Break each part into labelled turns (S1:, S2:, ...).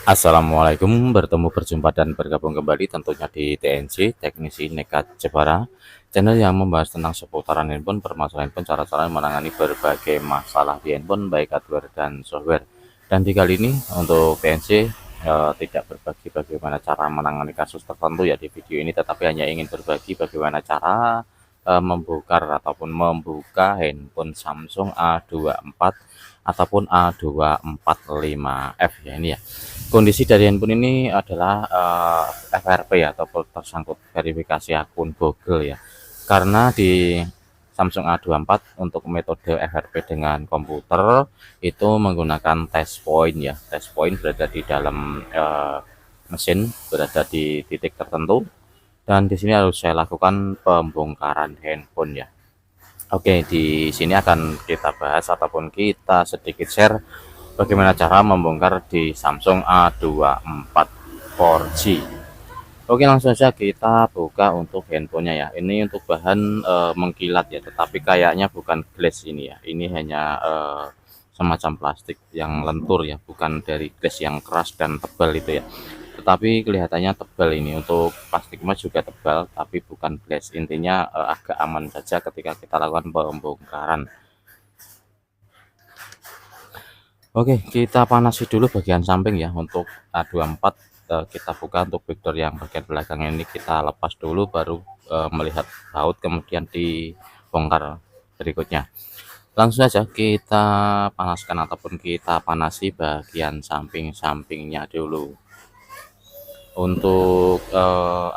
S1: Assalamualaikum, berjumpa dan bergabung kembali tentunya di TNC, Teknisi Nekat Jepara, channel yang membahas tentang seputaran handphone, permasalahan handphone, cara-cara menangani berbagai masalah di handphone, baik hardware dan software. Dan di kali ini untuk TNC tidak berbagi bagaimana cara menangani kasus tertentu ya di video ini, tetapi hanya ingin berbagi bagaimana cara membongkar ataupun membuka handphone Samsung A24 ataupun A245F ya ini ya. Kondisi dari handphone ini adalah FRP ya, atau tersangkut verifikasi akun Google ya. Karena di Samsung A24 untuk metode FRP dengan komputer itu menggunakan test point ya. Test point berada di dalam mesin, berada di titik tertentu, dan di sini harus saya lakukan pembongkaran handphone ya. Oke, di sini akan kita bahas ataupun kita sedikit share bagaimana cara membongkar di Samsung A24 4G. Oke, langsung saja kita buka untuk handphonenya ya. Ini untuk bahan mengkilat ya, tetapi kayaknya bukan glass ini ya. Ini hanya semacam plastik yang lentur ya, bukan dari glass yang keras dan tebal itu ya. Tetapi kelihatannya tebal ini, untuk plastik mas juga tebal, tapi bukan glass. Intinya agak aman saja ketika kita lakukan pembongkaran. Oke, kita panasi dulu bagian samping ya. Untuk A24 kita buka untuk backdoor yang bagian belakang ini kita lepas dulu, baru melihat baut kemudian dibongkar berikutnya. Langsung saja kita panaskan ataupun kita panasi bagian samping-sampingnya dulu. Untuk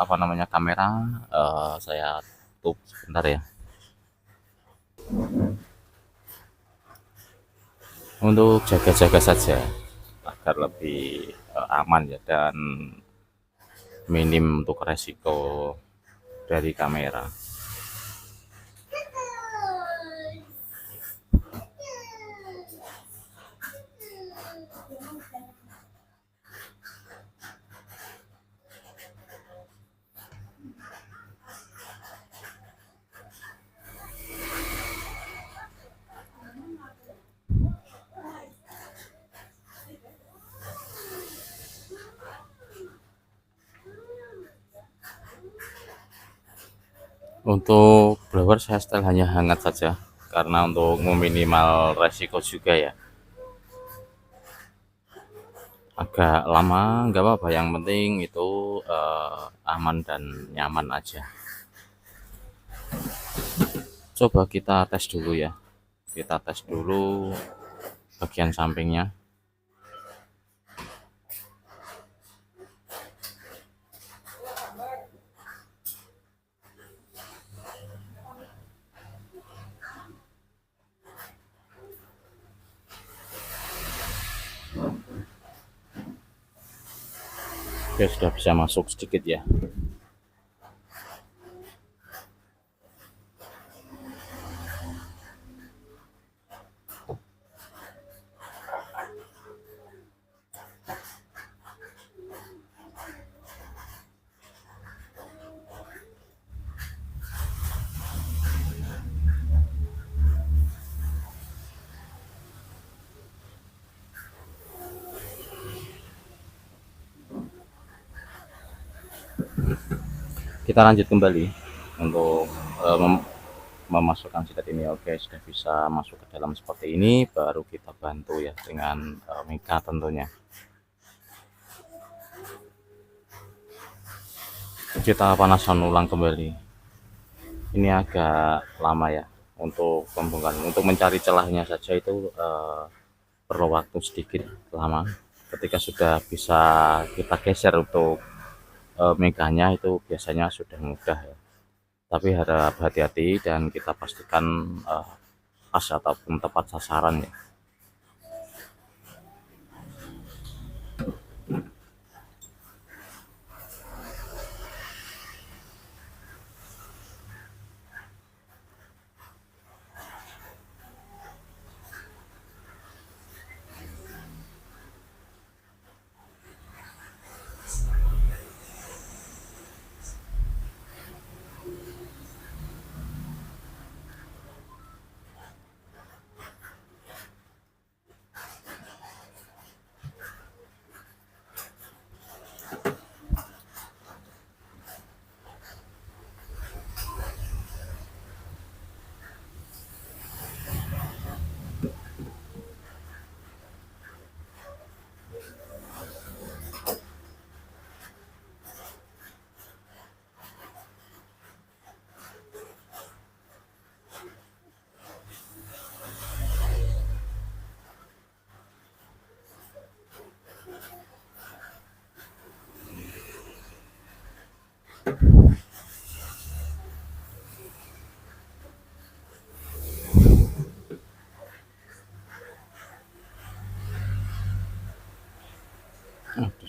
S1: apa namanya, kamera saya tutup sebentar ya. Untuk jaga-jaga saja agar lebih aman ya, dan minim untuk resiko dari kamera. Untuk blower saya setel hanya hangat saja, karena untuk meminimal resiko juga ya. Agak lama nggak apa-apa, yang penting itu aman dan nyaman aja. Coba kita tes dulu ya, kita tes dulu bagian sampingnya. Oke, sudah bisa masuk sedikit ya. Kita lanjut kembali untuk memasukkan sidat ini. Oke, sudah bisa masuk ke dalam seperti ini, baru kita bantu ya dengan mika tentunya. Kita panaskan ulang kembali. Ini agak lama ya untuk pembongkaran. Untuk mencari celahnya saja itu perlu waktu sedikit lama. Ketika sudah bisa kita geser untuk meganya, itu biasanya sudah mudah ya. Tapi harap hati-hati dan kita pastikan pas ataupun tepat sasaran ya.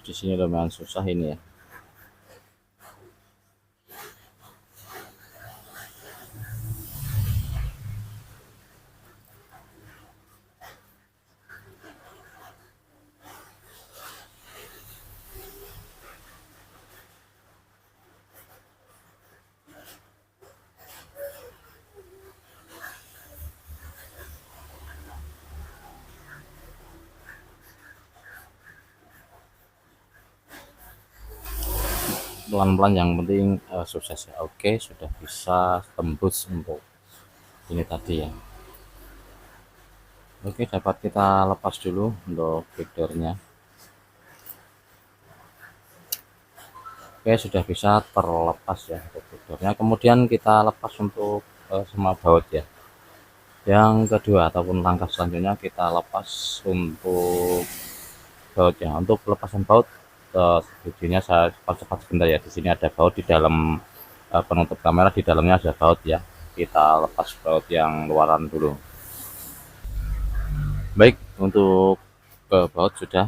S1: Di sini lumayan susah ini ya. Pelan-pelan, yang penting sukses ya. Oke, sudah bisa tembus untuk ini tadi ya. Oke, dapat kita lepas dulu untuk backdoornya. Oke, sudah bisa terlepas ya untuk backdoornya. Kemudian kita lepas untuk semua baut ya. Yang kedua ataupun langkah selanjutnya kita lepas untuk bautnya. Untuk pelepasan baut, videonya saya cepat-cepat sebentar ya. Di sini ada baut di dalam penutup kamera, di dalamnya ada baut ya. Kita lepas baut yang luaran dulu. Baik, untuk baut sudah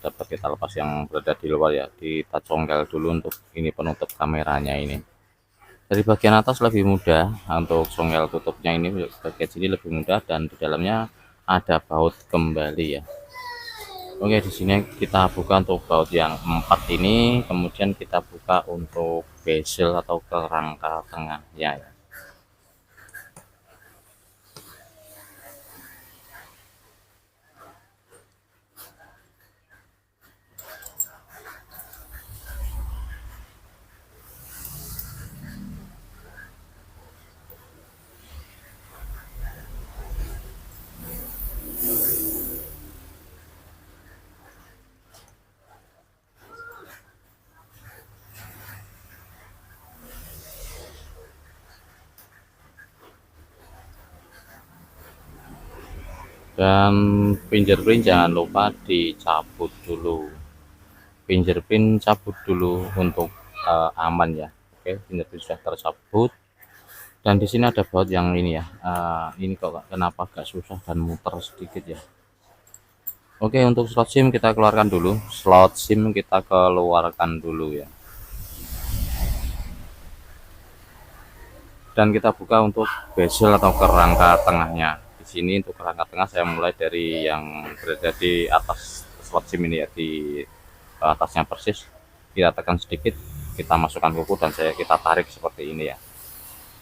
S1: dapat kita lepas yang berada di luar ya. Kita congkel dulu untuk ini penutup kameranya ini. Dari bagian atas lebih mudah untuk congkel tutupnya, ini bagian sini lebih mudah dan di dalamnya ada baut kembali ya. Oke, di sini kita buka untuk baut yang 4 ini, kemudian kita buka untuk bezel atau kerangka tengahnya ya. Dan fingerprint jangan lupa dicabut dulu. Fingerprint cabut dulu untuk aman ya. Oke, fingerprint sudah tercabut. Dan di sini ada baut yang ini ya. Ini kok kenapa agak susah dan muter sedikit ya. Oke, untuk slot SIM kita keluarkan dulu. Slot SIM kita keluarkan dulu ya. Dan kita buka untuk bezel atau kerangka tengahnya. Di sini untuk kerangka tengah saya mulai dari yang berada di atas slot SIM ini ya, di atasnya persis. Kita tekan sedikit, kita masukkan kuku dan kita tarik seperti ini ya.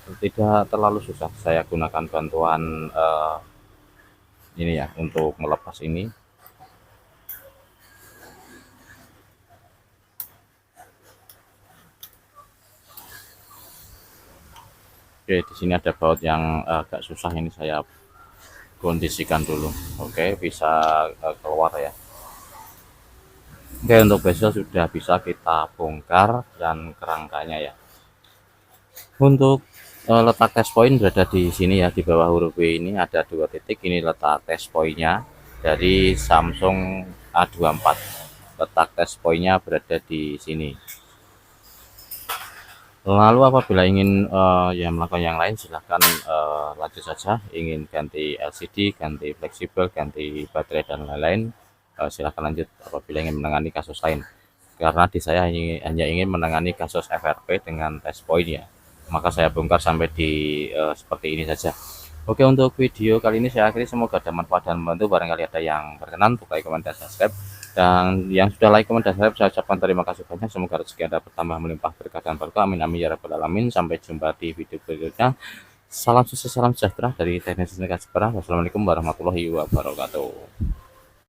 S1: Tidak terlalu susah, saya gunakan bantuan ini ya untuk melepas ini. Oke, di sini ada baut yang agak susah, ini saya kondisikan dulu. Oke, bisa keluar ya. Oke, untuk bezel sudah bisa kita bongkar dan kerangkanya ya. Untuk letak test point berada di sini ya, di bawah huruf W ini ada 2 titik, ini letak test pointnya dari Samsung A24. Letak test pointnya berada di sini. Lalu apabila ingin ya melakukan yang lain, silahkan lanjut saja. Ingin ganti LCD, ganti fleksibel, ganti baterai dan lain-lain, silahkan lanjut apabila ingin menangani kasus lain. Karena di saya hanya ingin menangani kasus FRP dengan test point ya, maka saya bongkar sampai di seperti ini saja. Oke, untuk video kali ini saya akhiri, semoga ada manfaat dan membantu. Barangkali ada yang berkenan untuk like, komen, dan subscribe. Dan yang sudah like, komen, dan subscribe, saya ucapkan terima kasih banyak. Semoga rezeki Anda bertambah melimpah berkah dan berkah. Amin amin ya rabbal alamin. Sampai jumpa di video berikutnya. Salam sukses, salam sejahtera dari Teknik Senegal Jepara. Wassalamualaikum warahmatullahi wabarakatuh.